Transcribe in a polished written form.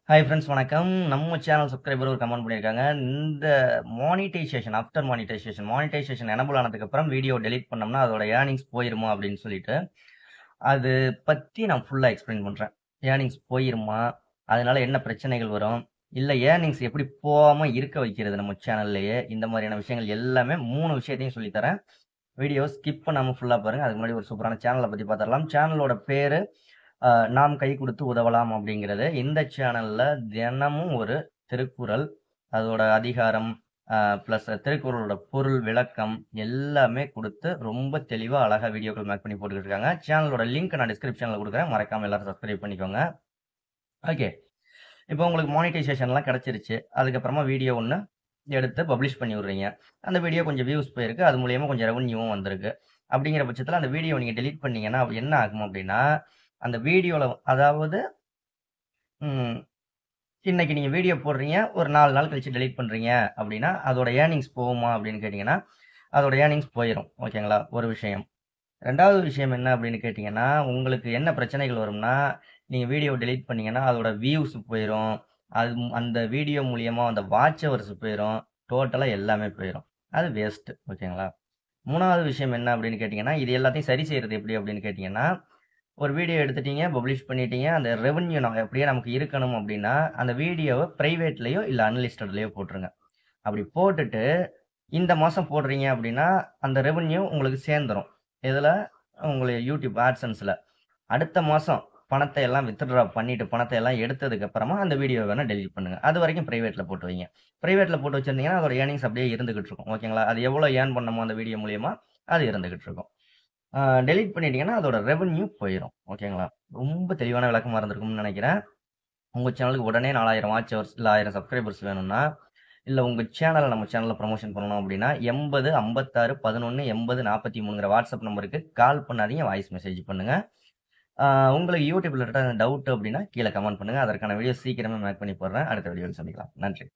Hi friends வணக்கம். நம்ம channel subscriber ஒரு கமெண்ட் பண்ணியிருக்காங்க. இந்த மானிட்டைசேஷன் ஆஃப்டர் மானிட்டைசேஷன் எனபிள் ஆனதுக்கப்புறம் வீடியோ டெலீட் பண்ணோம்னா அதோட ஏர்னிங்ஸ் போயிருமா அப்படின்னு சொல்லிட்டு, அது பத்தி நான் ஃபுல்லா எக்ஸ்பிளைன் பண்றேன். ஏர்னிங்ஸ் போயிருமா? அதனால என்ன பிரச்சனைகள் வரும்? இல்ல ஏர்னிங்ஸ் எப்படி போகாம இருக்க வைக்கிறது நம்ம சேனல்லயே? இந்த மாதிரியான விஷயங்கள் எல்லாமே 3 விஷயத்தையும் சொல்லித் தரேன். வீடியோ ஸ்கிப் பண்ணாம ஃபுல்லா பாருங்க. அதுக்கு முன்னாடி ஒரு சூப்பரான சேனலை பத்தி பார்த்துடலாம். சேனலோட பேரு நாம் கை கொடுத்து உதவலாம் அப்படிங்கிறது. இந்த சேனல்ல தினமும் ஒரு திருக்குறள், அதோட அதிகாரம், பிளஸ் திருக்குறளோட பொருள் விளக்கம் எல்லாமே கொடுத்து ரொம்ப தெளிவா அழகா வீடியோக்கள் மேக் பண்ணி போட்டுக்கிட்டு இருக்காங்க. சேனலோட லிங்க் நான் டிஸ்கிரிப்ஷன்ல கொடுக்குறேன். மறக்காம எல்லாரும் சப்ஸ்கிரைப் பண்ணிக்கோங்க. ஓகே, இப்போ உங்களுக்கு மானிட்டைசேஷன்லாம் கிடைச்சிருச்சு. அதுக்கப்புறமா வீடியோ ஒன்று எடுத்து பப்ளிஷ் பண்ணி விடுறீங்க. அந்த வீடியோ கொஞ்சம் வியூஸ் போயிருக்கு. அது மூலியமா கொஞ்சம் ரெவன்யூவும் வந்திருக்கு. அப்படிங்கிற பட்சத்தில் அந்த வீடியோ நீங்க டெலீட் பண்ணீங்கன்னா என்ன ஆகும் அப்படின்னா, அந்த வீடியோல அதாவது ம், இன்னைக்கு நீங்க வீடியோ போடுறீங்க, ஒரு 4 நாள் கழிச்சு டெலீட் பண்றீங்க அப்படின்னா அதோட ஏர்னிங்ஸ் போகுமா அப்படின்னு கேட்டீங்கன்னா அதோட ஏர்னிங்ஸ் போயிடும். ஓகேங்களா? ஒரு விஷயம். ரெண்டாவது விஷயம் என்ன அப்படின்னு கேட்டீங்கன்னா, உங்களுக்கு என்ன பிரச்சனைகள் வரும்னா, நீங்க வீடியோ டெலீட் பண்ணீங்கன்னா அதோட வியூஸ் போயிடும். அந்த வீடியோ மூலியமா அந்த வாட்ச் ஹவர்ஸ் போயிடும். டோட்டலா எல்லாமே போயிடும். அது வேஸ்ட். ஓகேங்களா? மூணாவது விஷயம் என்ன அப்படின்னு கேட்டீங்கன்னா, இது எல்லாத்தையும் சரி செய்யறது எப்படி அப்படின்னு கேட்டீங்கன்னா, ஒரு வீடியோ எடுத்துட்டீங்க, பப்ளிஷ் பண்ணிட்டீங்க. அந்த ரெவென்யூ அப்படியே நமக்கு இருக்கணும் அப்படின்னா, அந்த வீடியோவை பிரைவேட்லயோ இல்ல அன்லிஸ்டட்லயோ போட்டுருங்க. அப்படி போட்டுட்டு இந்த மாசம் போடுறீங்க அப்படின்னா, அந்த ரெவென்யூ உங்களுக்கு சேர்ந்துரும். இதுல உங்களுக்கு யூடியூப் ஆட்சன்ஸ்ல. அடுத்த மாசம் பணத்தை எல்லாம் வித்ட்ரா பண்ணிட்டு பணத்தை எல்லாம் எடுத்ததுக்கு அப்புறமா அந்த வீடியோ வேணா டெலீட் பண்ணுங்க. அது வரைக்கும் பிரைவேட்ல போட்டு வைங்க. பிரைவேட்ல போட்டு வச்சிருந்தீங்கன்னா அதோட ஏர்னிங்ஸ் அப்படியே இருந்துகிட்டு இருக்கும். ஓகேங்களா? அது எவ்வளவு ஏர்ன் பண்ணமோ அந்த வீடியோ மூலியமா அது இருந்துகிட்டு இருக்கும். டெலீட் பண்ணிட்டீங்கன்னா அதோட ரெவென்யூ போயிடும். ஓகேங்களா? ரொம்ப தெளிவான விளக்கமா இருந்திருக்கும்னு நினைக்கிறேன். உங்க சேனலுக்கு உடனே 4000 வாட்ச் ஹவர்ஸ் இல்ல 1000 சப்ஸ்கிரைபர்ஸ் வேணும்னா, இல்ல உங்க சேனலை நம்ம சேனல்ல ப்ரமோஷன் பண்ணணும் அப்படின்னா 80 56 11 80 43ங்கிற வாட்ஸ்அப் நம்பருக்கு கால் பண்ணாதீங்க, வாய்ஸ் மெசேஜ் பண்ணுங்க. உங்களுக்கு யூடியூப்ல டவுட் அப்படின்னா கீழே கமெண்ட் பண்ணுங்க. அதற்கான வீடியோ சீக்கிரமே மேக் பண்ணி போடுறேன். அடுத்த வீடியோவில் சந்திக்கலாம். நன்றி.